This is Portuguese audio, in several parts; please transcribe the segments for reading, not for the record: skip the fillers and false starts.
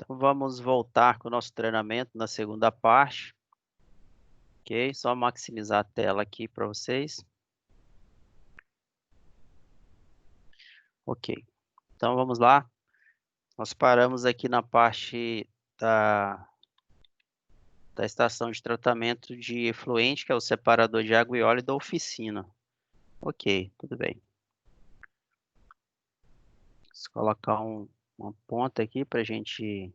Então, vamos voltar com o nosso treinamento na segunda parte. Ok? Só maximizar a tela aqui para vocês. Ok. Então, vamos lá. Nós paramos aqui na parte da estação de tratamento de efluente, que é o separador de água e óleo da oficina. Ok, tudo bem. Vou colocar uma ponta aqui para a gente...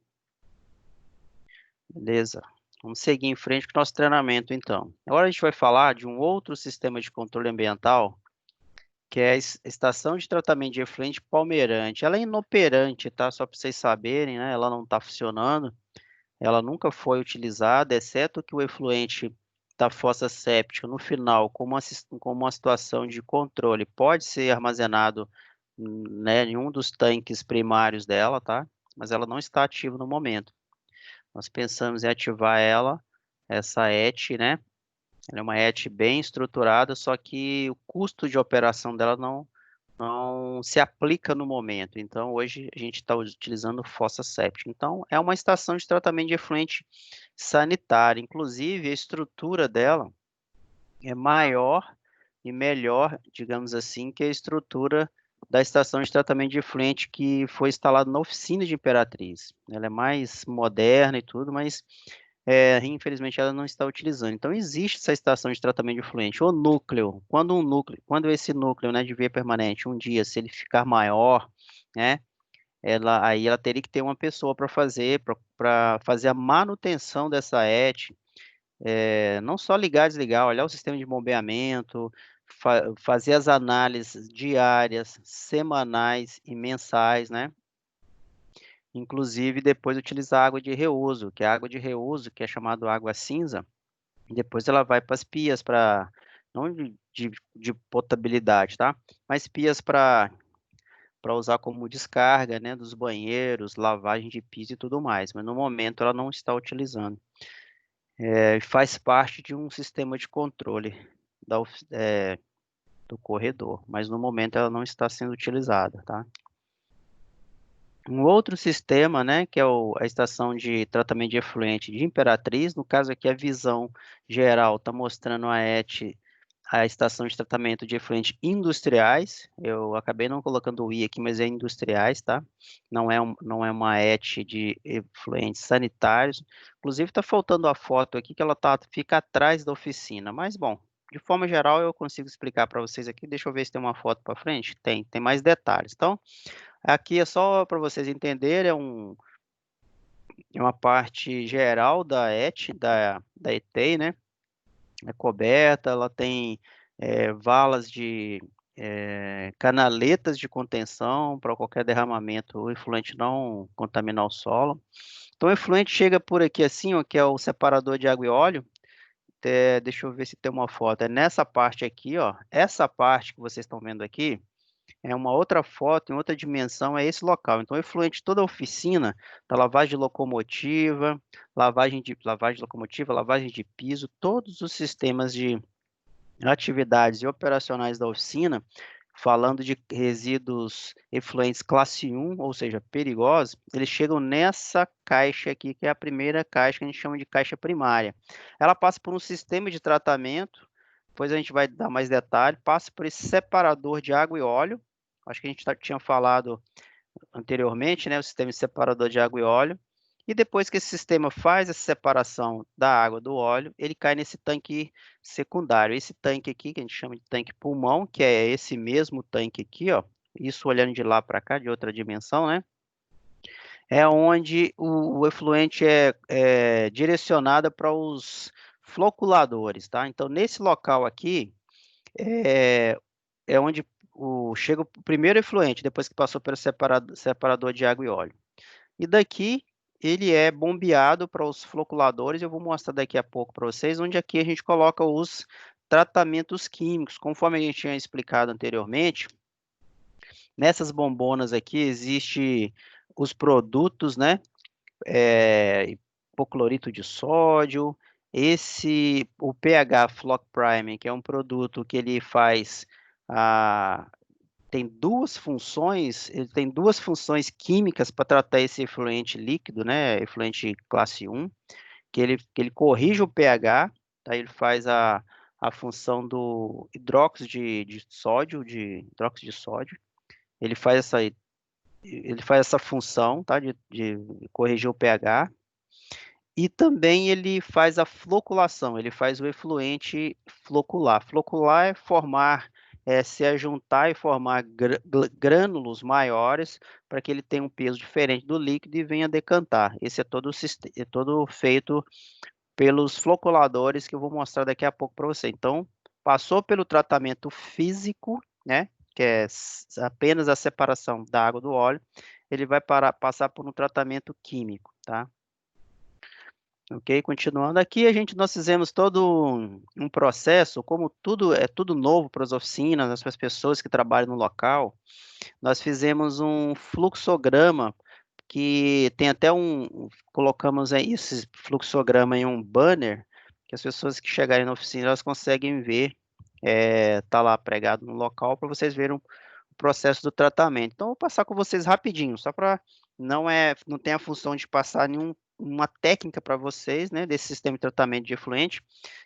Beleza. Vamos seguir em frente com o nosso treinamento, então. Agora a gente vai falar de um outro sistema de controle ambiental, que é a estação de tratamento de efluente palmeirante. Ela é inoperante, tá? Só para vocês saberem, né? Ela não está funcionando. Ela nunca foi utilizada, exceto que o efluente da fossa séptica, no final, como uma situação de controle, pode ser armazenado, né, em um dos tanques primários dela, tá? Mas ela não está ativa no momento. Nós pensamos em ativar ela, essa ET, né? Ela é uma ET bem estruturada, só que o custo de operação dela não se aplica no momento. Então, hoje a gente está utilizando fossa séptica. Então, é uma estação de tratamento de efluente sanitário. Inclusive, a estrutura dela é maior e melhor, digamos assim, que a estrutura da estação de tratamento de efluente que foi instalada na oficina de Imperatriz. Ela é mais moderna e tudo, mas infelizmente ela não está utilizando. Então, existe essa estação de tratamento de efluente. O núcleo, quando esse núcleo, né, de via permanente, um dia, se ele ficar maior, né, aí ela teria que ter uma pessoa para fazer a manutenção dessa ET, não só ligar, desligar, olhar o sistema de bombeamento, fazer as análises diárias, semanais e mensais, né? Inclusive, depois utilizar água de reuso, que é a água de reuso, que é chamada água cinza, e depois ela vai para as pias, não de potabilidade, tá? Mas pias para usar como descarga, né, dos banheiros, lavagem de piso e tudo mais, mas no momento ela não está utilizando. Faz parte de um sistema de controle do corredor, mas no momento ela não está sendo utilizada, tá? Um outro sistema, né, que é a estação de tratamento de efluente de Imperatriz, no caso aqui a visão geral está mostrando a estação de tratamento de efluentes industriais. Eu acabei não colocando o I aqui, mas é industriais, tá? Não é uma ET de efluentes sanitários. Inclusive está faltando a foto aqui que ela fica atrás da oficina, mas bom, de forma geral eu consigo explicar para vocês aqui. Deixa eu ver se tem uma foto para frente. Tem mais detalhes. Então, aqui é só para vocês entenderem, é uma parte geral da da ETEI, né? É coberta, ela tem valas canaletas de contenção para qualquer derramamento, o efluente não contaminar o solo. Então, o efluente chega por aqui assim, ó, que é o separador de água e óleo. Deixa eu ver se tem uma foto. É nessa parte aqui, ó. Essa parte que vocês estão vendo aqui, é uma outra foto, em outra dimensão, é esse local. Então, o efluente toda a oficina, da lavagem de locomotiva, lavagem de locomotiva, lavagem de piso, todos os sistemas de atividades e operacionais da oficina, falando de resíduos efluentes classe 1, ou seja, perigosos, eles chegam nessa caixa aqui, que é a primeira caixa que a gente chama de caixa primária. Ela passa por um sistema de tratamento, depois a gente vai dar mais detalhe, passa por esse separador de água e óleo, acho que a gente tinha falado anteriormente, né, o sistema de separador de água e óleo, e depois que esse sistema faz essa separação da água do óleo, ele cai nesse tanque secundário. Esse tanque aqui, que a gente chama de tanque pulmão, que é esse mesmo tanque aqui, ó, isso olhando de lá para cá, de outra dimensão, né? É onde o efluente é direcionado para os floculadores, tá? Então, nesse local aqui, é, é onde chega o primeiro efluente, depois que passou pelo separador de água e óleo. E daqui ele é bombeado para os floculadores. Eu vou mostrar daqui a pouco para vocês, onde aqui a gente coloca os tratamentos químicos. Conforme a gente tinha explicado anteriormente, nessas bombonas aqui existe os produtos, né? Hipoclorito de sódio, o pH Floc Prime, que é um produto que ele faz a tem duas funções, ele tem duas funções químicas para tratar esse efluente líquido, né, efluente classe 1, que ele corrige o pH, tá? Ele faz a função do hidróxido de sódio, hidróxido de sódio, ele faz essa função, tá? De corrigir o pH, e também ele faz a floculação, ele faz o efluente flocular. Flocular é formar, se ajuntar e formar grânulos maiores para que ele tenha um peso diferente do líquido e venha decantar. Esse é todo, é todo feito pelos floculadores que eu vou mostrar daqui a pouco para você. Então, passou pelo tratamento físico, né, que é apenas a separação da água do óleo, ele vai passar por um tratamento químico, tá? Ok, continuando aqui, nós fizemos todo um processo, como tudo é tudo novo para as oficinas, para as pessoas que trabalham no local, nós fizemos um fluxograma que tem até colocamos aí esse fluxograma em um banner, que as pessoas que chegarem na oficina, elas conseguem ver, tá lá pregado no local para vocês verem o processo do tratamento. Então, eu vou passar com vocês rapidinho, só para não tem a função de passar uma técnica para vocês, né, desse sistema de tratamento de efluente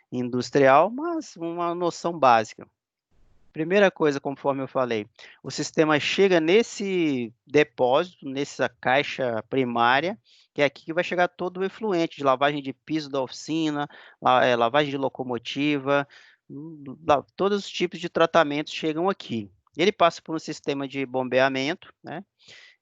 industrial, mas uma noção básica. Primeira coisa, conforme eu falei, o sistema chega nesse depósito, nessa caixa primária, que é aqui que vai chegar todo o efluente de lavagem de piso da oficina, lavagem de locomotiva, todos os tipos de tratamentos chegam aqui. Ele passa por um sistema de bombeamento, né?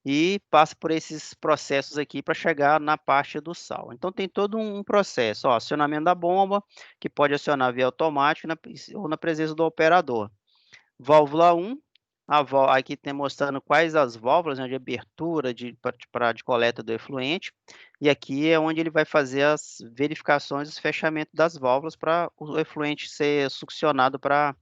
E passa por esses processos aqui para chegar na parte do sal. Então, tem todo um processo, ó, acionamento da bomba, que pode acionar via automático ou na presença do operador. Válvula 1, aqui tem mostrando quais as válvulas, né, de abertura de coleta do efluente, e aqui é onde ele vai fazer as verificações, os fechamentos das válvulas para o efluente ser succionado para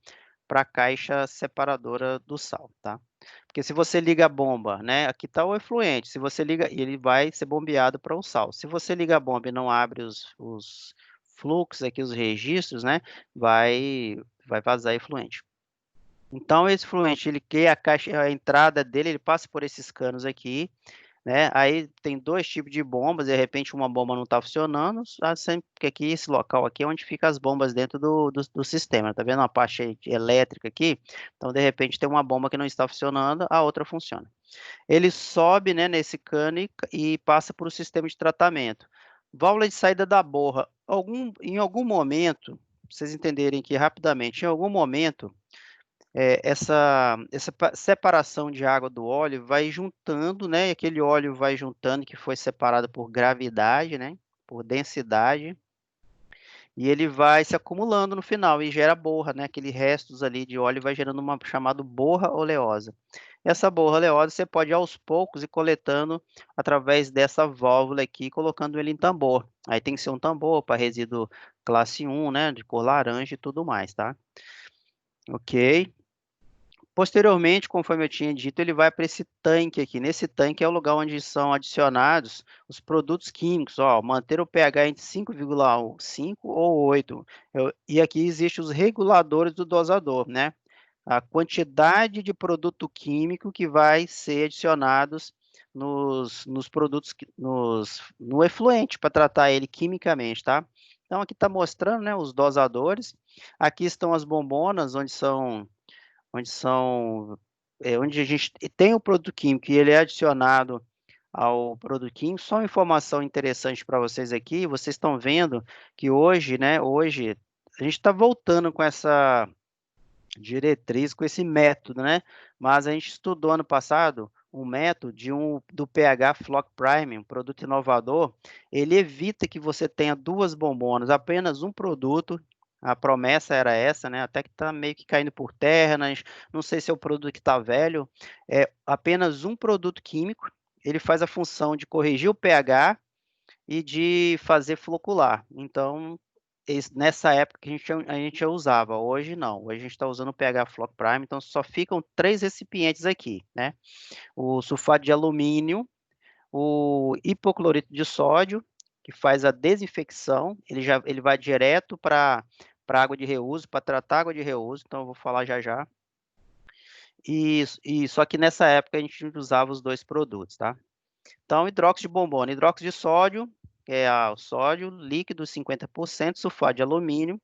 a caixa separadora do sal, tá? Porque se você liga a bomba, né, aqui está o efluente, se você liga, ele vai ser bombeado para o sal. Se você liga a bomba e não abre os fluxos aqui, os registros, né, vai vazar efluente. Então, esse fluente, ele que a entrada dele, ele passa por esses canos aqui, né? Aí tem dois tipos de bombas, de repente uma bomba não está funcionando, sempre porque aqui, esse local aqui é onde fica as bombas dentro do sistema, tá vendo a parte elétrica aqui? Então, de repente, tem uma bomba que não está funcionando, a outra funciona. Ele sobe, né, nesse cano e passa por um sistema de tratamento. Válvula de saída da borra. Em algum momento, pra vocês entenderem aqui rapidamente, em algum momento, essa separação de água do óleo vai juntando, né? Aquele óleo vai juntando que foi separado por gravidade, né? Por densidade, e ele vai se acumulando no final e gera borra, né? Aqueles restos ali de óleo vai gerando uma chamada borra oleosa. Essa borra oleosa você pode aos poucos ir coletando através dessa válvula aqui, colocando ele em tambor. Aí tem que ser um tambor para resíduo classe 1, né? De cor laranja e tudo mais, tá? Ok. Posteriormente, conforme eu tinha dito, ele vai para esse tanque aqui. Nesse tanque é o lugar onde são adicionados os produtos químicos. Ó, manter o pH entre 5,5 ou 8. E aqui existem os reguladores do dosador, né? A quantidade de produto químico que vai ser adicionados nos produtos, no efluente, para tratar ele quimicamente, tá? Então, aqui está mostrando, né, os dosadores. Aqui estão as bombonas, onde a gente tem o produto químico e ele é adicionado ao produto químico. Só uma informação interessante para vocês aqui, vocês estão vendo que hoje, né, hoje a gente está voltando com essa diretriz, com esse método, né? Mas a gente estudou ano passado um método do pH Flock Prime, um produto inovador. Ele evita que você tenha duas bombonas, apenas um produto. A promessa era essa, né? Até que está meio que caindo por terra, né? Não sei se é o produto que está velho. É apenas um produto químico. Ele faz a função de corrigir o pH e de fazer flocular. Então, nessa época que a gente já usava, hoje não. Hoje a gente está usando o pH Flock Prime, então só ficam três recipientes aqui, né? O sulfato de alumínio, o hipoclorito de sódio, que faz a desinfecção, ele vai direto para água de reuso, para tratar água de reuso, então eu vou falar já já. E só que nessa época a gente usava os 2 produtos, tá. Então, hidróxido de bombona, hidróxido de sódio, que é o sódio líquido 50%, sulfato de alumínio,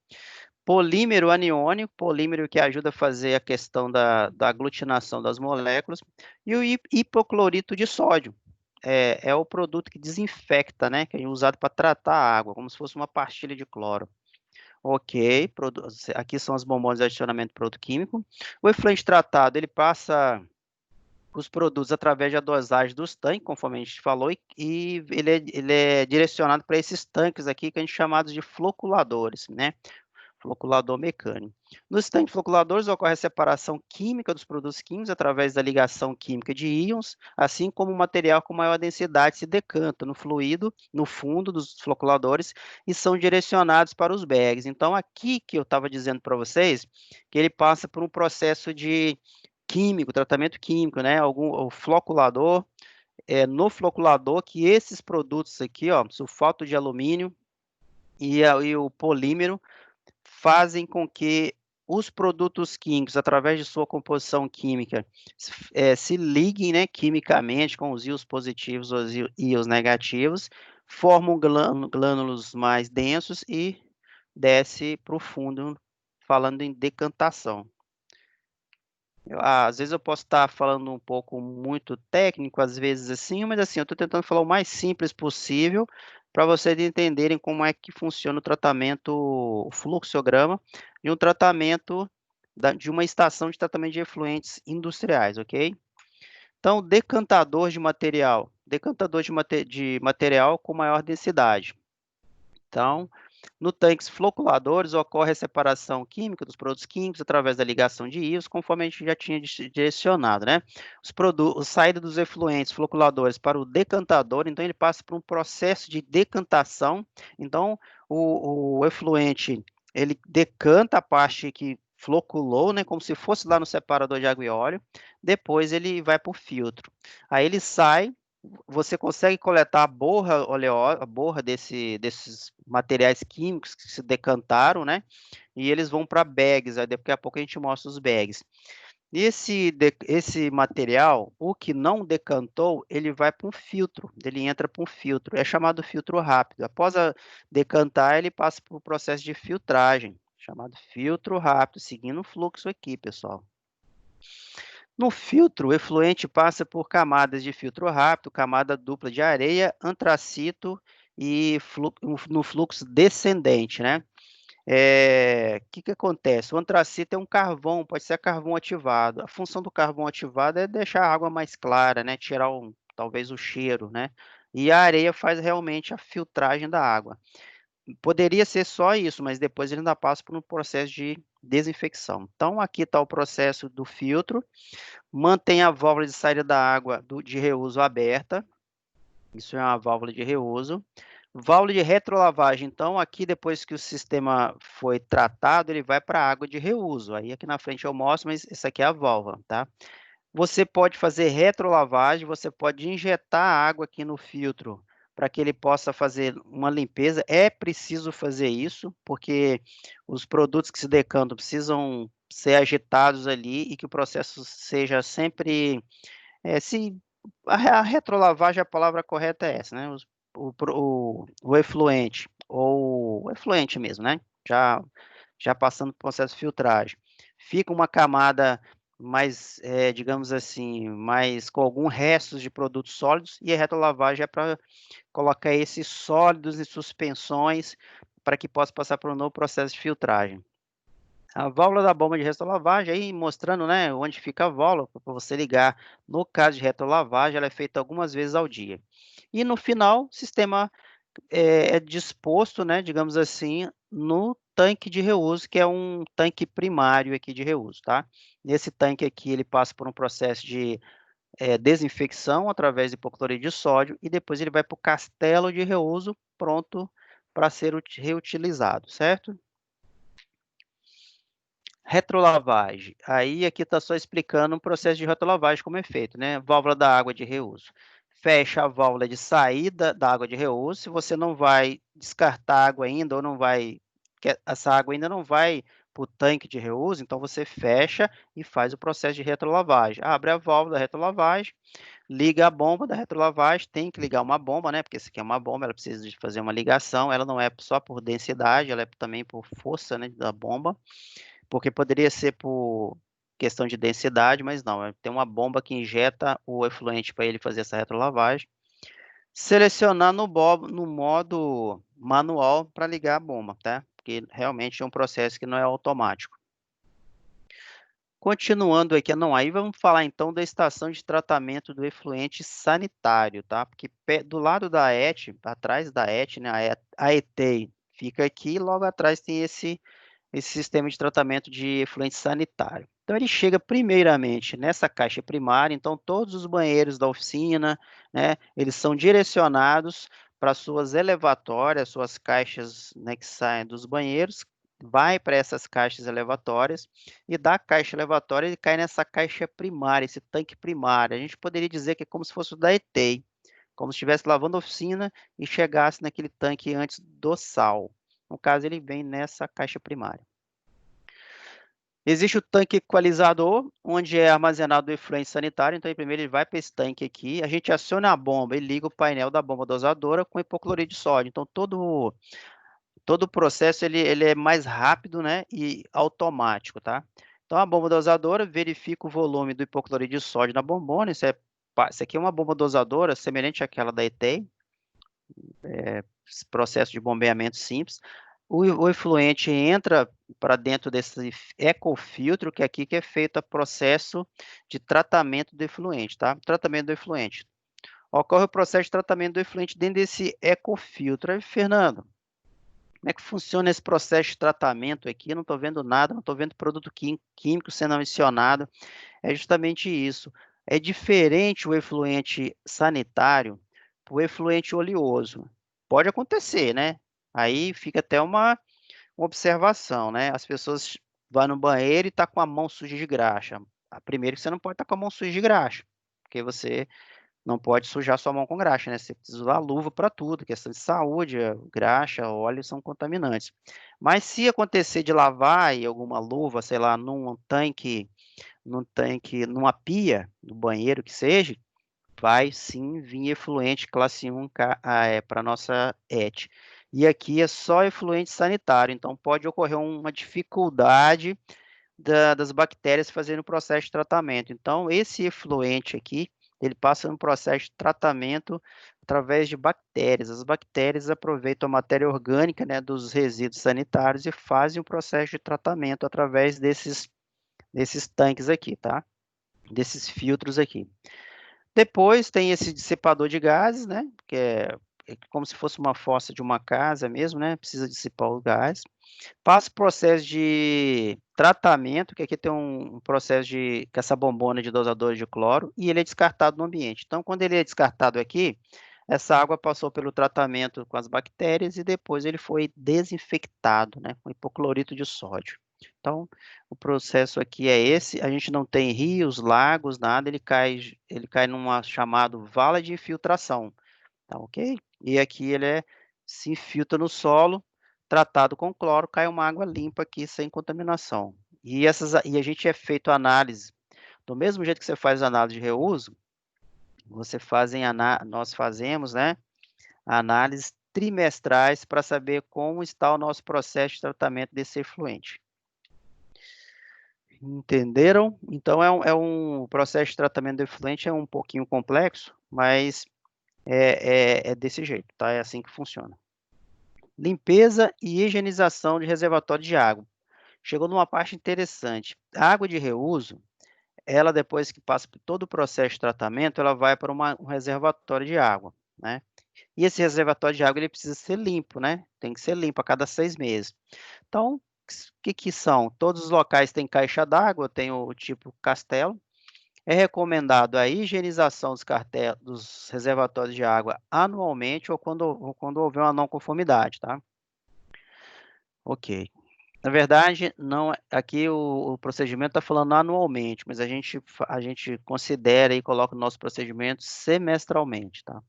polímero aniônico, polímero que ajuda a fazer a questão da aglutinação das moléculas, e o hipoclorito de sódio. É o produto que desinfecta, né, que é usado para tratar a água, como se fosse uma pastilha de cloro. Ok, aqui são as bombonas de adicionamento de produto químico. O efluente tratado, ele passa os produtos através da dosagem dos tanques, conforme a gente falou, e ele é direcionado para esses tanques aqui, que a gente chamados de floculadores, né? Floculador mecânico. Nos tanques floculadores ocorre a separação química dos produtos químicos através da ligação química de íons, assim como o material com maior densidade se decanta no fluido, no fundo dos floculadores, e são direcionados para os bags. Então, aqui que eu estava dizendo para vocês, que ele passa por um processo de químico, tratamento químico, né? O floculador, no floculador que esses produtos aqui, ó, sulfato de alumínio e o polímero, fazem com que os produtos químicos, através de sua composição química, se liguem, né, quimicamente com os íons positivos ou os íons negativos, formam glânulos mais densos e desce para o fundo, falando em decantação. Às vezes eu posso estar falando um pouco muito técnico, às vezes assim, mas assim, eu estou tentando falar o mais simples possível para vocês entenderem como é que funciona o tratamento, o fluxograma de um tratamento de uma estação de tratamento de efluentes industriais, ok? Então, decantador de material com maior densidade. Então, no tanques floculadores ocorre a separação química dos produtos químicos através da ligação de íons, conforme a gente já tinha direcionado, né? A saída dos efluentes floculadores para o decantador, então ele passa por um processo de decantação. Então, o efluente, ele decanta a parte que floculou, né, como se fosse lá no separador de água e óleo. Depois ele vai para o filtro. Aí ele sai, você consegue coletar a borra desses materiais químicos que se decantaram, né? E eles vão para bags, aí daqui a pouco a gente mostra os bags. Esse material, o que não decantou, ele vai para um filtro, ele entra para um filtro, é chamado filtro rápido. Após decantar, ele passa por um processo de filtragem, chamado filtro rápido, seguindo o fluxo aqui, pessoal. No filtro, o efluente passa por camadas de filtro rápido, camada dupla de areia, antracito e no fluxo descendente, né? Que acontece? O antracito é um carvão, pode ser carvão ativado. A função do carvão ativado é deixar a água mais clara, né? Tirar talvez o cheiro, né? E a areia faz realmente a filtragem da água. Poderia ser só isso, mas depois ele ainda passa por um processo de desinfecção. Então, aqui está o processo do filtro. Mantém a válvula de saída da água de reuso aberta. Isso é uma válvula de reuso. Válvula de retrolavagem. Então, aqui, depois que o sistema foi tratado, ele vai para a água de reuso. Aí, aqui na frente eu mostro, mas essa aqui é a válvula, tá? Você pode fazer retrolavagem, você pode injetar água aqui no filtro para que ele possa fazer uma limpeza. É preciso fazer isso, porque os produtos que se decantam precisam ser agitados ali e que o processo seja sempre. Se a retrolavagem, a palavra correta é essa, né? O efluente, ou o efluente mesmo, né? Já passando por processo de filtragem. Fica uma camada mais, digamos assim, mais com alguns restos de produtos sólidos, e a retrolavagem é para colocar esses sólidos em suspensões para que possa passar por um novo processo de filtragem. A válvula da bomba de retrolavagem, aí mostrando, né, onde fica a válvula para você ligar. No caso de retrolavagem, ela é feita algumas vezes ao dia. E no final, o sistema é disposto, né, digamos assim, no tanque de reuso, que é um tanque primário aqui de reuso, tá? Nesse tanque aqui, ele passa por um processo de desinfecção através de hipocloreto de sódio e depois ele vai para o castelo de reuso, pronto para ser reutilizado, certo? Retrolavagem. Aí aqui está só explicando o processo de retrolavagem como é feito, né? Válvula da água de reuso. Fecha a válvula de saída da água de reuso. Se você não vai descartar água ainda, ou não vai, essa água ainda não vai para o tanque de reuso, então você fecha e faz o processo de retrolavagem. Abre a válvula da retrolavagem, liga a bomba da retrolavagem, tem que ligar uma bomba, né? Porque isso aqui é uma bomba, ela precisa de fazer uma ligação, ela não é só por densidade, ela é também por força, né, da bomba, porque poderia ser por questão de densidade, mas não, tem uma bomba que injeta o efluente para ele fazer essa retrolavagem. Selecionar no modo manual para ligar a bomba, tá? Porque realmente é um processo que não é automático. Continuando aqui, não, aí vamos falar então da estação de tratamento do efluente sanitário, tá? Porque do lado da ET, atrás da ET, né, a ETEI fica aqui, logo atrás tem esse sistema de tratamento de efluente sanitário. Então, ele chega primeiramente nessa caixa primária, então todos os banheiros da oficina, né, eles são direcionados para suas elevatórias, suas caixas, né, que saem dos banheiros, vai para essas caixas elevatórias, e da caixa elevatória ele cai nessa caixa primária, esse tanque primário. A gente poderia dizer que é como se fosse o da ETEI, como se estivesse lavando a oficina e chegasse naquele tanque antes do sal. No caso, ele vem nessa caixa primária. Existe o tanque equalizador, onde é armazenado o efluente sanitário. Então, primeiro ele vai para esse tanque aqui, a gente aciona a bomba e liga o painel da bomba dosadora com hipocloreto de sódio. Então, todo o processo ele é mais rápido, né, e automático, tá? Então, a bomba dosadora verifica o volume do hipocloreto de sódio na bombona. Isso aqui é uma bomba dosadora semelhante àquela da ETEI, processo de bombeamento simples. O efluente entra para dentro desse ecofiltro, que é aqui que é feito o processo de tratamento do efluente, tá? Tratamento do efluente. Ocorre o processo de tratamento do efluente dentro desse ecofiltro. Aí, Fernando, como é que funciona esse processo de tratamento aqui? Eu não estou vendo nada, não estou vendo produto químico sendo adicionado. É justamente isso. É diferente o efluente sanitário para o efluente oleoso. Pode acontecer, né? Aí fica até uma observação, né? As pessoas vão no banheiro e tá com a mão suja de graxa. Primeiro que você não pode estar com a mão suja de graxa, porque você não pode sujar sua mão com graxa, né? Você precisa usar luva para tudo, questão de saúde, graxa, óleo são contaminantes. Mas se acontecer de lavar e alguma luva, sei lá, numa pia, no banheiro que seja, vai sim vir efluente classe 1 para a nossa ET. E aqui é só efluente sanitário, então pode ocorrer uma dificuldade das bactérias fazendo o processo de tratamento. Então, esse efluente aqui, ele passa no processo de tratamento através de bactérias. As bactérias aproveitam a matéria orgânica, né, dos resíduos sanitários e fazem o processo de tratamento através desses tanques aqui, tá? Desses filtros aqui. Depois tem esse dissipador de gases, né? Que é como se fosse uma fossa de uma casa mesmo, né? Precisa dissipar o gás. Passa o processo de tratamento, que aqui tem um processo com essa bombona de dosador de cloro, e ele é descartado no ambiente. Então, quando ele é descartado aqui, essa água passou pelo tratamento com as bactérias e depois ele foi desinfectado, né? Com hipoclorito de sódio. Então, o processo aqui é esse. A gente não tem rios, lagos, nada. Ele cai numa chamado vala de infiltração, tá ok? E aqui se infiltra no solo, tratado com cloro, cai uma água limpa aqui sem contaminação. E a gente é feito análise do mesmo jeito que você faz análise de reuso. Nós fazemos, né, análises trimestrais para saber como está o nosso processo de tratamento desse efluente. Entenderam? Então, é um processo de tratamento do efluente, é um pouquinho complexo, mas é desse jeito, tá? É assim que funciona. Limpeza e higienização de reservatório de água. Chegou numa parte interessante. A água de reuso, ela depois que passa por todo o processo de tratamento, ela vai para um reservatório de água, né? E esse reservatório de água ele precisa ser limpo, né? Tem que ser limpo a cada 6 meses. Então, o que são? Todos os locais têm caixa d'água, tem o tipo castelo. É recomendado a higienização dos reservatórios de água anualmente ou quando houver uma não conformidade, tá? Ok. Na verdade, não, aqui o procedimento está falando anualmente, mas a gente considera e coloca o nosso procedimento semestralmente, tá?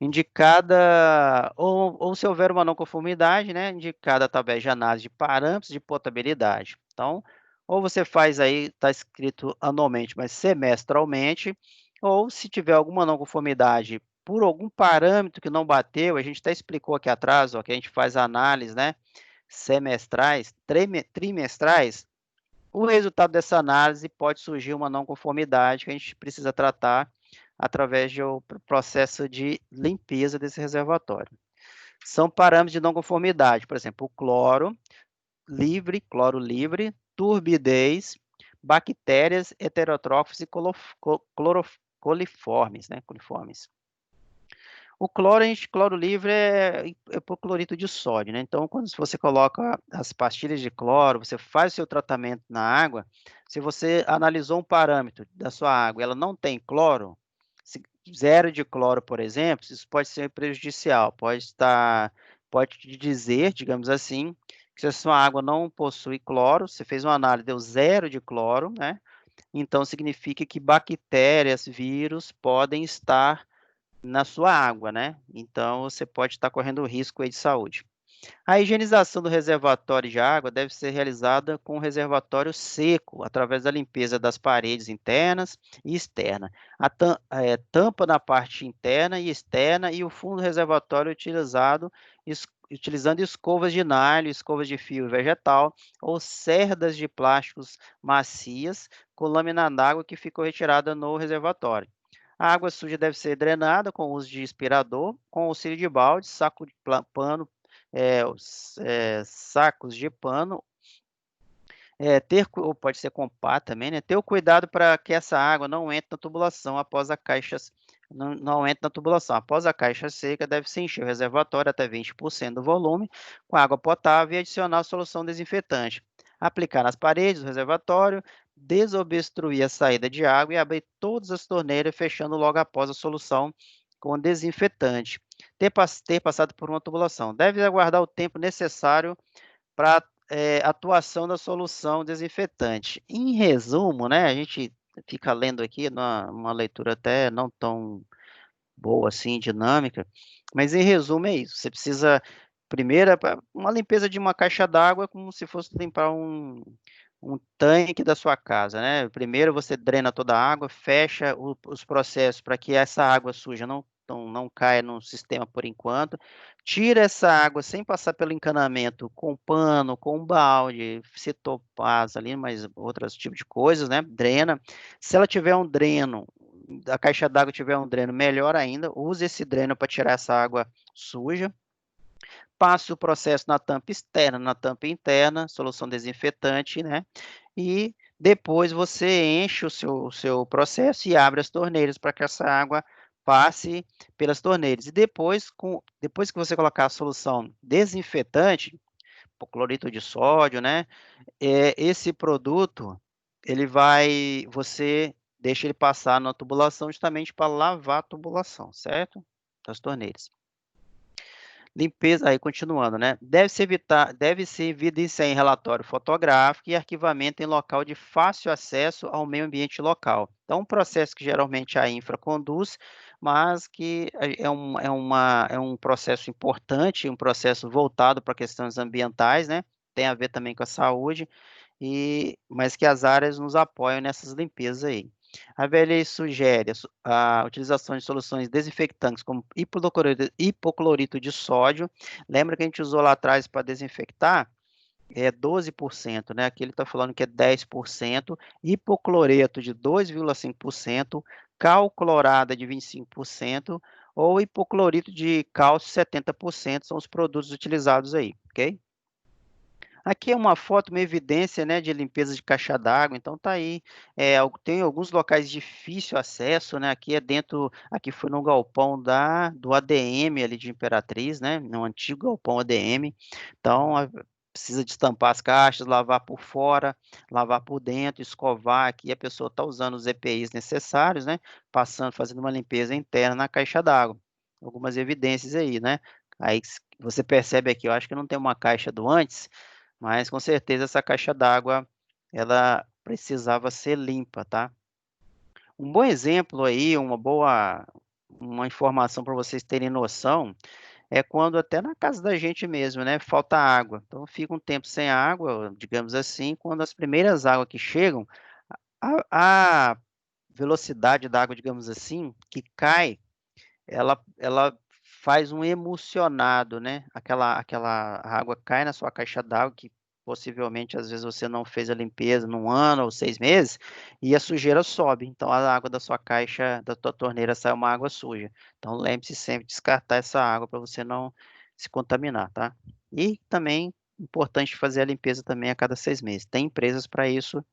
indicada, ou se houver uma não conformidade, né, indicada através de análise de parâmetros de potabilidade. Então, ou você faz aí, está escrito anualmente, mas semestralmente, ou se tiver alguma não conformidade por algum parâmetro que não bateu, a gente até explicou aqui atrás, ó, que a gente faz análise, né, semestrais, trimestrais, o resultado dessa análise pode surgir uma não conformidade que a gente precisa tratar através do processo de limpeza desse reservatório. São parâmetros de não conformidade, por exemplo, o cloro livre, turbidez, bactérias heterotróficas e coliformes, né, coliformes. O cloro, cloro livre é hipoclorito de sódio, né? Então, quando você coloca as pastilhas de cloro, você faz o seu tratamento na água, se você analisou um parâmetro da sua água, ela não tem cloro, zero de cloro, por exemplo, isso pode ser prejudicial, pode te dizer, digamos assim, que se a sua água não possui cloro, você fez uma análise, deu zero de cloro, né? Então significa que bactérias, vírus podem estar na sua água, né? Então, você pode estar correndo risco aí de saúde. A higienização do reservatório de água deve ser realizada com o reservatório seco, através da limpeza das paredes internas e externa. A tampa na parte interna e externa e o fundo do reservatório utilizando escovas de nylon, escovas de fio vegetal ou cerdas de plásticos macias com lâmina d'água que ficou retirada no reservatório. A água suja deve ser drenada com o uso de aspirador, com auxílio de balde, saco de pano, sacos de pano, ou pode ser com pá também, né? Ter o cuidado para que essa água não entre na tubulação após a caixa, não entre na tubulação. Após a caixa seca, deve-se encher o reservatório até 20% do volume com água potável e adicionar a solução desinfetante. Aplicar nas paredes do reservatório, desobstruir a saída de água e abrir todas as torneiras, fechando logo após a solução com desinfetante. Ter passado por uma tubulação. Deve aguardar o tempo necessário para atuação da solução desinfetante. Em resumo, né, a gente fica lendo aqui uma leitura até não tão boa assim, dinâmica, mas em resumo é isso. Você precisa, primeiro, uma limpeza de uma caixa d'água é como se fosse limpar um tanque da sua casa, né? Primeiro você drena toda a água, fecha os processos para que essa água suja não caia no sistema por enquanto. Tira essa água sem passar pelo encanamento com pano, com balde, citopaz ali, mas outros tipos de coisas, né? Drena. Se ela tiver um dreno, a caixa d'água tiver um dreno, melhor ainda. Use esse dreno para tirar essa água suja. Passe o processo na tampa externa, na tampa interna, solução desinfetante, né? E depois você enche o seu processo e abre as torneiras para que essa água passe pelas torneiras. E depois que você colocar a solução desinfetante, cloreto de sódio, né? Esse produto, você deixa ele passar na tubulação justamente para lavar a tubulação, certo? Das torneiras. Limpeza, aí continuando, né? Deve-se evidenciar em relatório fotográfico e arquivamento em local de fácil acesso ao meio ambiente local. Então, um processo que geralmente a infra conduz, mas que é um processo importante, um processo voltado para questões ambientais, né? Tem a ver também com a saúde, mas que as áreas nos apoiam nessas limpezas aí. A VLI sugere a utilização de soluções desinfectantes como hipoclorito de sódio. Lembra que a gente usou lá atrás para desinfectar? É 12%, né? Aqui ele está falando que é 10%, hipocloreto de 2,5%, cal clorada de 25% ou hipoclorito de cálcio 70% são os produtos utilizados aí, ok? Aqui é uma foto, uma evidência, né, de limpeza de caixa d'água, então tá aí, tem alguns locais de difícil acesso, né, aqui foi no galpão do ADM ali de Imperatriz, né, no antigo galpão ADM, então precisa destampar as caixas, lavar por fora, lavar por dentro, escovar, aqui a pessoa está usando os EPIs necessários, né, fazendo uma limpeza interna na caixa d'água, algumas evidências aí, né, aí você percebe aqui, eu acho que não tem uma caixa do antes, mas com certeza essa caixa d'água, ela precisava ser limpa, tá? Um bom exemplo aí, uma informação para vocês terem noção, é quando até na casa da gente mesmo, né, falta água. Então fica um tempo sem água, digamos assim, quando as primeiras águas que chegam, a velocidade da água, digamos assim, que cai, ela faz um emulsionado, né, aquela água cai na sua caixa d'água que possivelmente, às vezes, você não fez a limpeza num ano ou 6 meses, e a sujeira sobe, então a água da sua caixa, da tua torneira sai uma água suja. Então lembre-se sempre de descartar essa água para você não se contaminar, tá. E também importante fazer a limpeza também a cada 6 meses. Tem empresas para isso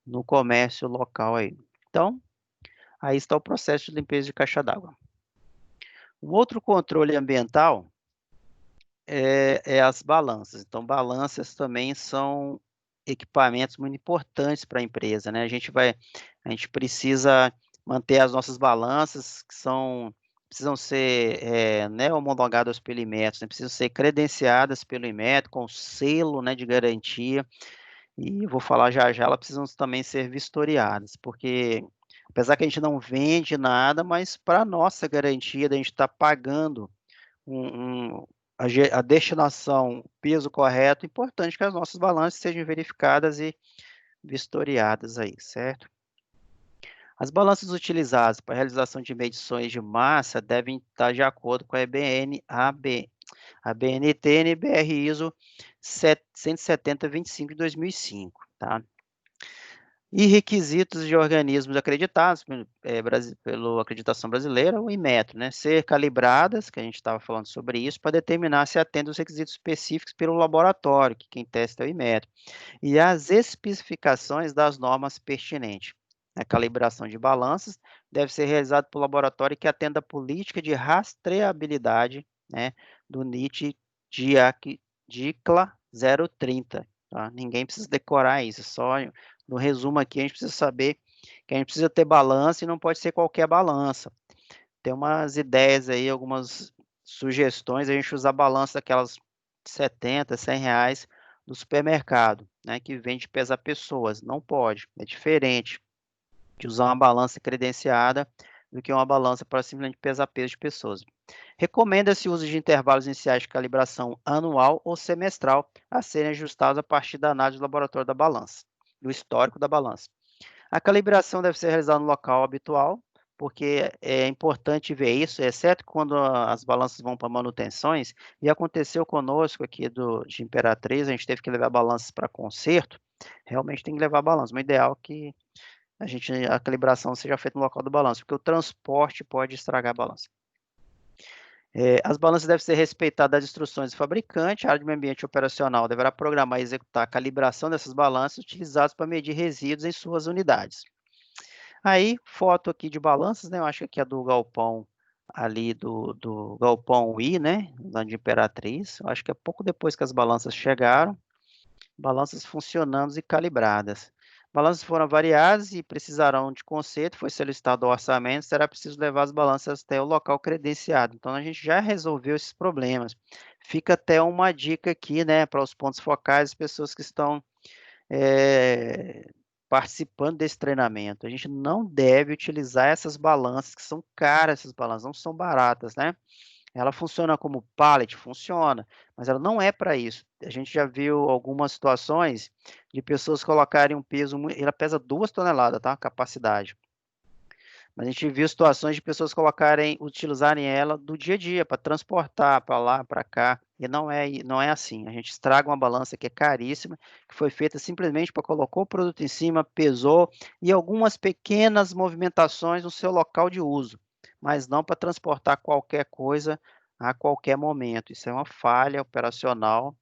no comércio local aí. Então, aí está o processo de limpeza de caixa d'água. Um outro controle ambiental é as balanças. Então, balanças também são equipamentos muito importantes para a empresa, né? A gente precisa manter as nossas balanças, que precisam ser, né, homologadas pelo Inmetro, né? Precisam ser credenciadas pelo Inmetro, com selo, né, de garantia. E eu vou falar já já, elas precisam também ser vistoriadas, porque apesar que a gente não vende nada, mas para nossa garantia da gente estar pagando um a destinação, o peso correto, importante que as nossas balanças sejam verificadas e vistoriadas aí, certo? As balanças utilizadas para a realização de medições de massa devem estar de acordo com a a BNT NBR ISO 17025 de 2005, tá? E requisitos de organismos acreditados pela acreditação brasileira, o Inmetro, né, ser calibradas, que a gente estava falando sobre isso, para determinar se atende aos requisitos específicos pelo laboratório, que quem testa é o Inmetro, e as especificações das normas pertinentes. A calibração de balanças deve ser realizada pelo laboratório que atenda a política de rastreabilidade, né, do NIT DICLA 030. Tá? Ninguém precisa decorar isso, só no resumo aqui a gente precisa saber que a gente precisa ter balança e não pode ser qualquer balança. Tem umas ideias aí, algumas sugestões, a gente usar balança daquelas 70, R$ 100 do supermercado, né, que vende pesar pessoas. Não pode, é diferente de usar uma balança credenciada do que uma balança para simplesmente pesar peso de pessoas. Recomenda-se o uso de intervalos iniciais de calibração anual ou semestral a serem ajustados a partir da análise do laboratório da balança, do histórico da balança. A calibração deve ser realizada no local habitual, porque é importante ver isso, exceto quando as balanças vão para manutenções, e aconteceu conosco aqui de Imperatriz, a gente teve que levar balanças para conserto, realmente tem que levar balança, mas o ideal é que a calibração seja feita no local do balanço, porque o transporte pode estragar a balança. As balanças devem ser respeitadas as instruções do fabricante, a área de meio ambiente operacional deverá programar e executar a calibração dessas balanças utilizadas para medir resíduos em suas unidades. Aí, foto aqui de balanças, né, eu acho que aqui é do galpão ali do galpão I, né, lá de Imperatriz, eu acho que é pouco depois que as balanças chegaram, balanças funcionando e calibradas. Balanças foram variadas e precisarão de conserto, foi solicitado o orçamento, será preciso levar as balanças até o local credenciado. Então, a gente já resolveu esses problemas. Fica até uma dica aqui, né, para os pontos focais, as pessoas que estão participando desse treinamento. A gente não deve utilizar essas balanças, que são caras, essas balanças, não são baratas, né? Ela funciona como pallet? Funciona, mas ela não é para isso. A gente já viu algumas situações de pessoas colocarem um peso, ela pesa 2 toneladas, tá? Capacidade. Mas a gente viu situações de pessoas utilizarem ela do dia a dia, para transportar para lá, para cá, e não é assim. A gente estraga uma balança que é caríssima, que foi feita simplesmente para colocou o produto em cima, pesou, e algumas pequenas movimentações no seu local de uso, mas não para transportar qualquer coisa a qualquer momento. Isso é uma falha operacional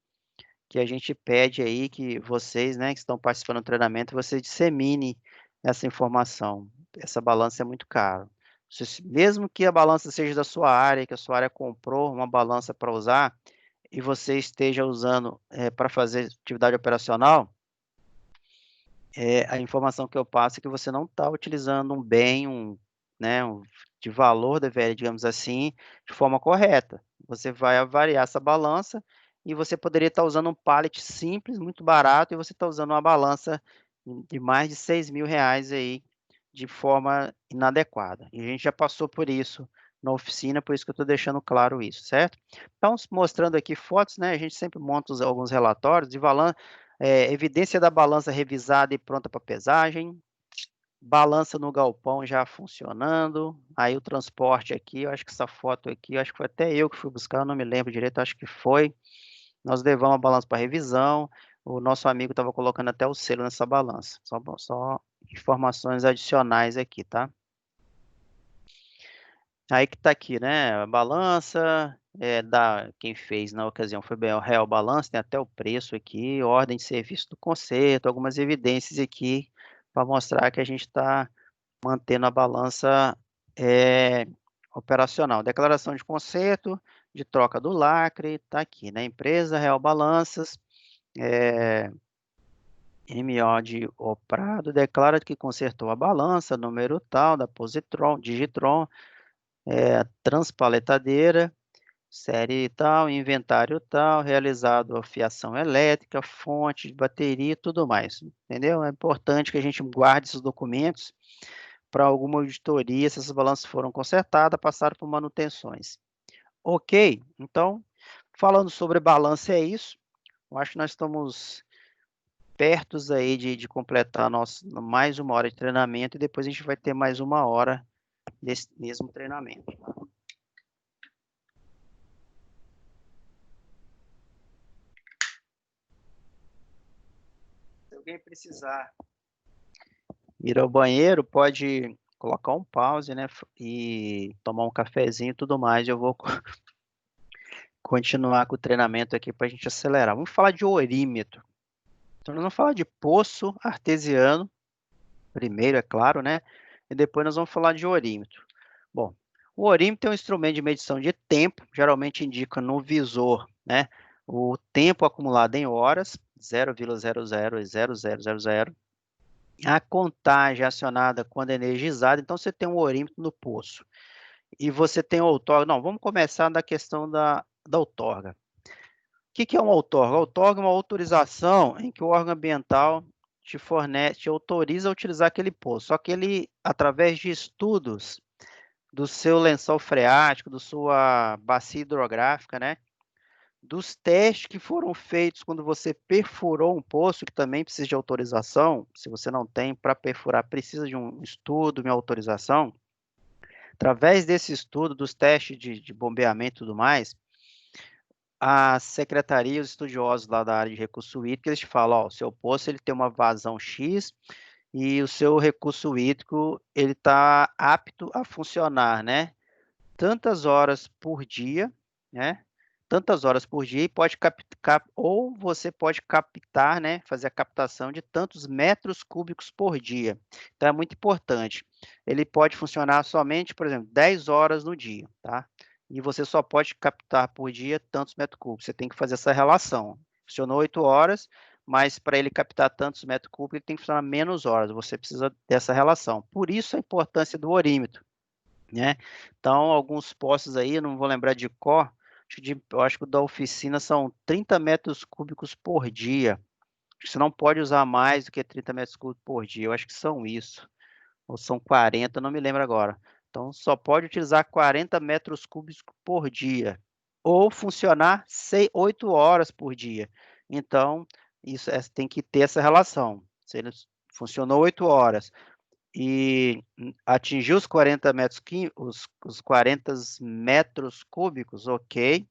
que a gente pede aí que vocês, né, que estão participando do treinamento, você dissemine essa informação. Essa balança é muito cara. Mesmo que a balança seja da sua área, que a sua área comprou uma balança para usar, e você esteja usando para fazer atividade operacional, a informação que eu passo é que você não está utilizando um bem, né, de valor, digamos assim, de forma correta. Você vai avaliar essa balança e você poderia estar usando um pallet simples, muito barato, e você está usando uma balança de mais de R$ 6.000 aí, de forma inadequada. E a gente já passou por isso na oficina, por isso que eu estou deixando claro isso, certo? Então, mostrando aqui fotos, né? A gente sempre monta alguns relatórios de evidência da balança revisada e pronta para pesagem, balança no galpão já funcionando, aí o transporte aqui, eu acho que essa foto aqui, eu acho que foi até eu que fui buscar, eu não me lembro direito, acho que foi. Nós levamos a balança para revisão, o nosso amigo estava colocando até o selo nessa balança. Só informações adicionais aqui, tá? Aí que tá aqui, né? A balança, quem fez na ocasião foi o Real Balance, tem até o preço aqui, ordem de serviço do conserto, algumas evidências aqui para mostrar que a gente está mantendo a balança operacional. Declaração de conserto, de troca do lacre, está aqui, né? Empresa Real Balanças, MO de Oprado, declara que consertou a balança, número tal, da Positron, Digitron, transpaletadeira, série tal, inventário tal, realizado a fiação elétrica, fonte de bateria e tudo mais, entendeu? É importante que a gente guarde esses documentos para alguma auditoria, se essas balanças foram consertadas, passaram por manutenções. Ok, então, falando sobre balança é isso, eu acho que nós estamos pertos aí de completar mais uma hora de treinamento e depois a gente vai ter mais uma hora desse mesmo treinamento. Tá? Se alguém precisar ir ao banheiro, pode colocar um pause, né, e tomar um cafezinho e tudo mais. Eu vou continuar com o treinamento aqui para a gente acelerar. Vamos falar de orímetro. Então, nós vamos falar de poço artesiano, primeiro, é claro, né? E depois nós vamos falar de orímetro. Bom, o orímetro é um instrumento de medição de tempo, geralmente indica no visor, né? O tempo acumulado em horas, 0,000000. A contagem acionada quando energizada, então você tem um orímetro no poço. E você tem o outorga. Não, vamos começar da questão da outorga. O que é uma outorga? A outorga é uma autorização em que o órgão ambiental te autoriza a utilizar aquele poço. Só que ele, através de estudos do seu lençol freático, da sua bacia hidrográfica, né? Dos testes que foram feitos quando você perfurou um poço, que também precisa de autorização, se você não tem para perfurar, precisa de um estudo, uma autorização. Através desse estudo, dos testes de bombeamento e tudo mais, a secretaria, os estudiosos lá da área de recurso hídrico, eles te falam, ó, o seu poço ele tem uma vazão X e o seu recurso hídrico ele está apto a funcionar, né? Tantas horas por dia, né? Tantas horas por dia e pode captar, ou você pode captar, né? Fazer a captação de tantos metros cúbicos por dia. Então é muito importante. Ele pode funcionar somente, por exemplo, 10 horas no dia, tá? E você só pode captar por dia tantos metros cúbicos. Você tem que fazer essa relação. Funcionou 8 horas, mas para ele captar tantos metros cúbicos, ele tem que funcionar menos horas. Você precisa dessa relação. Por isso a importância do orímetro, né? Então, alguns postos aí, não vou lembrar de cor, eu acho que o da oficina são 30 metros cúbicos por dia. Acho que você não pode usar mais do que 30 metros cúbicos por dia. Eu acho que são isso. Ou são 40, não me lembro agora. Então, só pode utilizar 40 metros cúbicos por dia. Ou funcionar 8 horas por dia. Então, isso tem que ter essa relação. Se ele funcionou 8 horas, e atingiu os 40 metros, os 40 metros cúbicos, ok.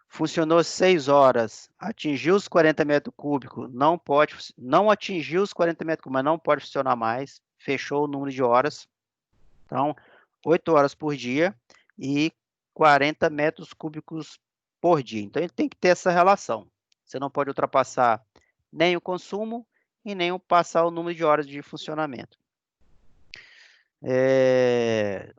Funcionou 6 horas, atingiu os 40 metros cúbicos, não atingiu os 40 metros cúbicos, mas não pode funcionar mais, fechou o número de horas. Então, 8 horas por dia e 40 metros cúbicos por dia. Então, ele tem que ter essa relação. Você não pode ultrapassar nem o consumo e nem passar o número de horas de funcionamento.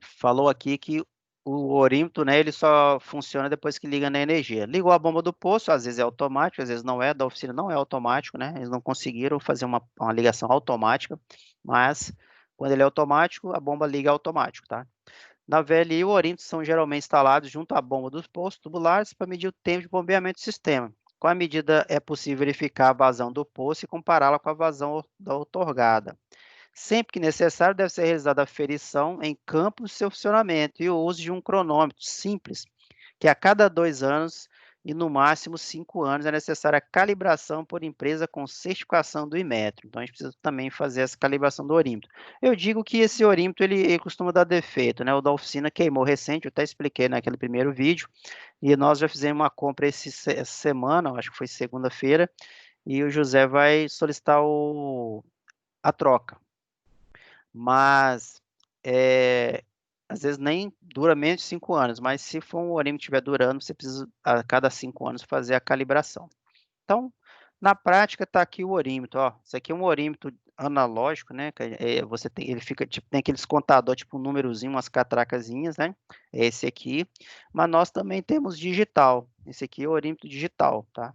Falou aqui que o orímetro, né, ele só funciona depois que liga na energia. Ligou a bomba do poço, às vezes é automático, às vezes não é, da oficina não é automático, né? Eles não conseguiram fazer uma ligação automática, mas quando ele é automático, a bomba liga automático, tá? Na VLI, os orímetros são geralmente instalados junto à bomba dos poços tubulares para medir o tempo de bombeamento do sistema. Com a medida, é possível verificar a vazão do poço e compará-la com a vazão da outorgada. Sempre que necessário, deve ser realizada a ferição em campo de seu funcionamento e o uso de um cronômetro simples, que a cada 2 anos e no máximo 5 anos é necessária a calibração por empresa com certificação do Inmetro. Então a gente precisa também fazer essa calibração do orímetro. Eu digo que esse orímetro ele costuma dar defeito, né? O da oficina queimou recente, eu até expliquei naquele primeiro vídeo, e nós já fizemos uma compra essa semana, acho que foi segunda-feira, e o José vai solicitar a troca. Mas, às vezes nem dura menos de 5 anos, mas se for um orímetro que estiver durando, você precisa a cada 5 anos fazer a calibração. Então, na prática está aqui o orímetro, ó, isso aqui é um orímetro analógico, né, que você tem ele fica tipo tem aqueles contador, tipo um númerozinho, umas catracazinhas, né, é esse aqui, mas nós também temos digital, esse aqui é o orímetro digital, tá.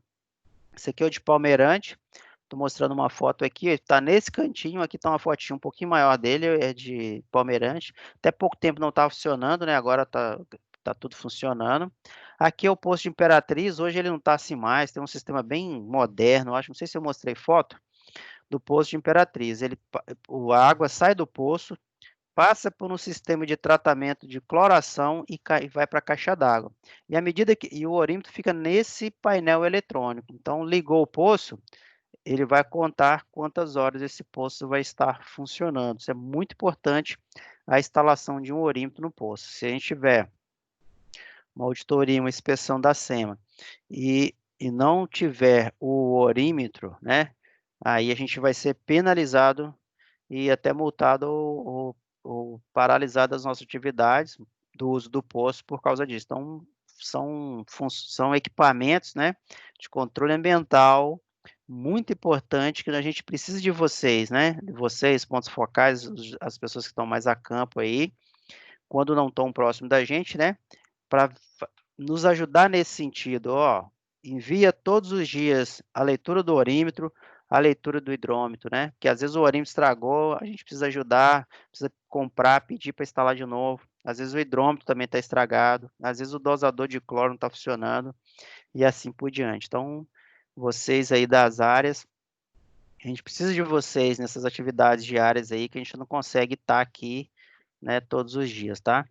Esse aqui é o de palmeirante. Estou mostrando uma foto aqui, ele está nesse cantinho, aqui está uma fotinha um pouquinho maior dele, é de palmeirante. Até pouco tempo não estava funcionando, né, agora tá tudo funcionando. Aqui é o posto de Imperatriz, hoje ele não está assim mais, tem um sistema bem moderno, acho, não sei se eu mostrei foto do posto de Imperatriz. A água sai do poço, passa por um sistema de tratamento de cloração e vai para a caixa d'água. E à medida que o orímetro fica nesse painel eletrônico, então ligou o poço, ele vai contar quantas horas esse poço vai estar funcionando. Isso é muito importante, a instalação de um orímetro no poço. Se a gente tiver uma auditoria, uma inspeção da SEMA e não tiver o orímetro, né, aí a gente vai ser penalizado e até multado ou paralisado as nossas atividades do uso do poço por causa disso. Então, são equipamentos, né, de controle ambiental muito importante que a gente precisa de vocês, né, de vocês, pontos focais, as pessoas que estão mais a campo aí, quando não estão próximo da gente, né, para nos ajudar nesse sentido, ó, envia todos os dias a leitura do orímetro, a leitura do hidrômetro, né? Porque às vezes o orímetro estragou, a gente precisa ajudar, precisa comprar, pedir para instalar de novo. Às vezes o hidrômetro também está estragado, às vezes o dosador de cloro não está funcionando e assim por diante. Então, vocês aí das áreas, a gente precisa de vocês nessas atividades diárias aí que a gente não consegue estar aqui, né, todos os dias, tá?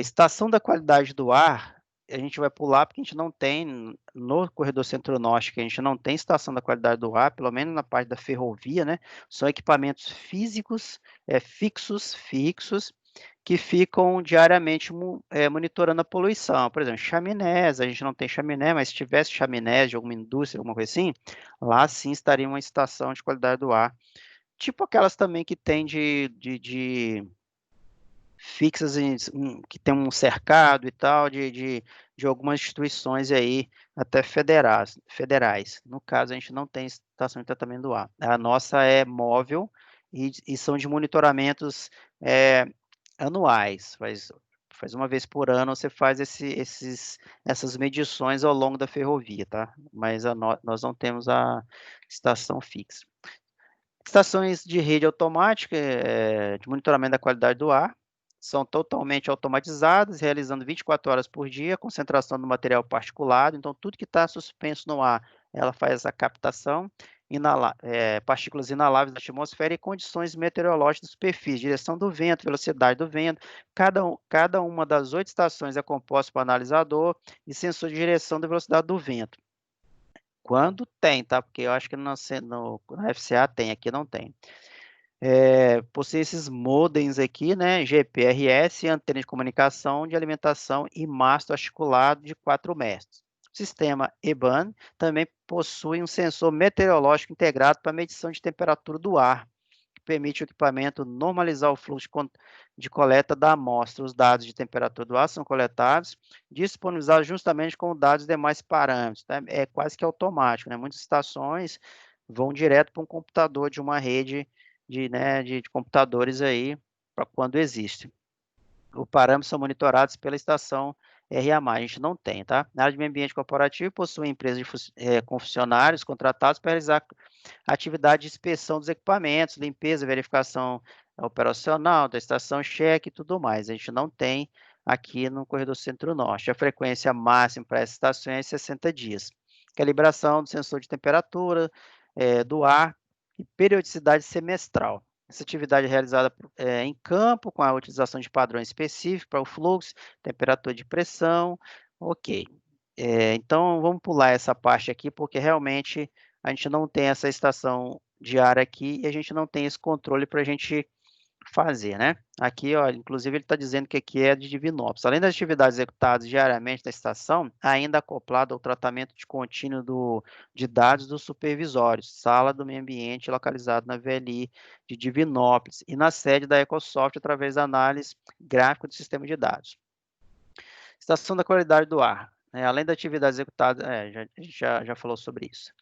Estação da qualidade do ar, a gente vai pular porque a gente não tem, no corredor centro-norte, que a gente não tem estação da qualidade do ar, pelo menos na parte da ferrovia, né? São equipamentos físicos, fixos, que ficam diariamente monitorando a poluição. Por exemplo, chaminés, a gente não tem chaminé, mas se tivesse chaminés de alguma indústria, alguma coisa assim, lá sim estaria uma estação de qualidade do ar. Tipo aquelas também que tem de fixas que tem um cercado e tal de algumas instituições aí, até federais. No caso, a gente não tem estação de tratamento do ar. A nossa é móvel e são de monitoramentos anuais. Faz uma vez por ano, você faz essas medições ao longo da ferrovia, tá? Mas nós não temos a estação fixa. Estações de rede automática, de monitoramento da qualidade do ar, são totalmente automatizadas, realizando 24 horas por dia, concentração do material particulado, então tudo que está suspenso no ar, ela faz a captação, partículas inaláveis da atmosfera e condições meteorológicas dos perfis, direção do vento, velocidade do vento, cada uma das 8 estações é composta por analisador e sensor de direção da velocidade do vento. Quando tem, tá? Porque eu acho que na FCA tem, aqui não tem. Possui esses modems aqui, né? GPRS, antena de comunicação, de alimentação e mastro articulado de 4 metros. O sistema EBAN também possui um sensor meteorológico integrado para medição de temperatura do ar, que permite o equipamento normalizar o fluxo de coleta da amostra. Os dados de temperatura do ar são coletados, disponibilizados justamente com os dados demais parâmetros. Tá? É quase que automático, né? Muitas estações vão direto para um computador de uma rede de computadores aí, para quando existe. Os parâmetros são monitorados pela estação RA+, a gente não tem, tá? Na área de meio ambiente corporativo, possui empresas com funcionários contratados para realizar atividade de inspeção dos equipamentos, limpeza, verificação operacional da estação, cheque e tudo mais. A gente não tem aqui no corredor centro-norte. A frequência máxima para essa estação é 60 dias. Calibração do sensor de temperatura do ar e periodicidade semestral. Essa atividade é realizada em campo, com a utilização de padrões específicos para o fluxo, temperatura de pressão, ok. Então, vamos pular essa parte aqui, porque realmente a gente não tem essa estação diária aqui e a gente não tem esse controle para a gente fazer, né? Aqui, ó, inclusive ele está dizendo que aqui é de Divinópolis. Além das atividades executadas diariamente na estação, ainda acoplado ao tratamento de contínuo de dados dos supervisórios, sala do meio ambiente localizado na VLI de Divinópolis e na sede da Ecosoft através da análise gráfica do sistema de dados. Estação da qualidade do ar, né? Além da atividade executada, a gente já falou sobre isso.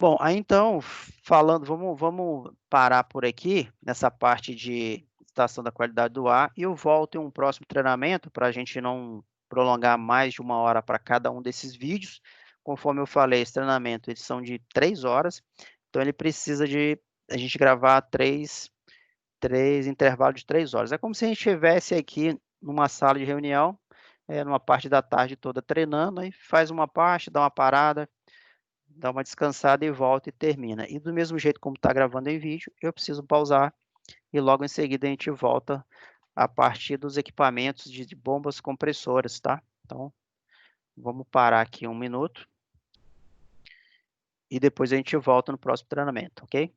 Bom, aí então, falando, vamos parar por aqui, nessa parte de estação da qualidade do ar, e eu volto em um próximo treinamento, para a gente não prolongar mais de 1 hora para cada um desses vídeos. Conforme eu falei, esse treinamento, eles são de 3 horas, então ele precisa de a gente gravar três intervalos de 3 horas. É como se a gente estivesse aqui numa sala de reunião, numa parte da tarde toda treinando, aí faz uma parte, dá uma parada, dá uma descansada e volta e termina. E do mesmo jeito como está gravando em vídeo, eu preciso pausar e logo em seguida a gente volta a partir dos equipamentos de bombas compressoras, tá? Então, vamos parar aqui 1 minuto e depois a gente volta no próximo treinamento, ok?